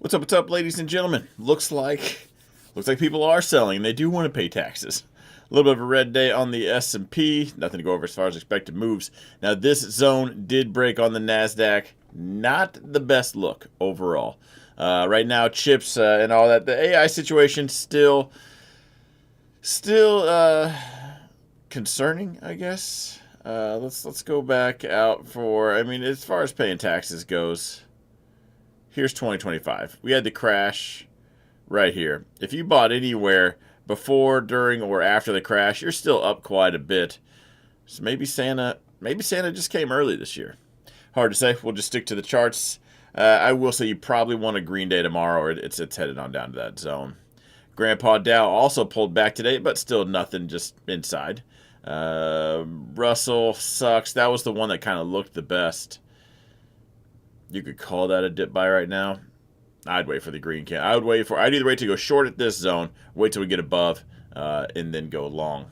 What's up, ladies and gentlemen? Looks like people are selling, and they do want to pay taxes. A little bit of a red day on the S&P. Nothing to go over as far as expected moves. Now, this zone did break on the NASDAQ. Not the best look overall. Right now, chips and all that. The AI situation still concerning, I guess. Let's go back out for. I mean, as far as paying taxes goes. Here's 2025. We had the crash right here. If you bought anywhere before, during, or after the crash, you're still up quite a bit. So maybe Santa just came early this year. Hard to say. We'll just stick to the charts. I will say you probably want a green day tomorrow, or it's headed on down to that zone. Grandpa Dow also pulled back today, but still nothing, just inside. Russell sucks. That was the one that kind of looked the best. You could call that a dip buy right now. I'd wait for the green can. I'd either wait to go short at this zone, wait till we get above, and then go long.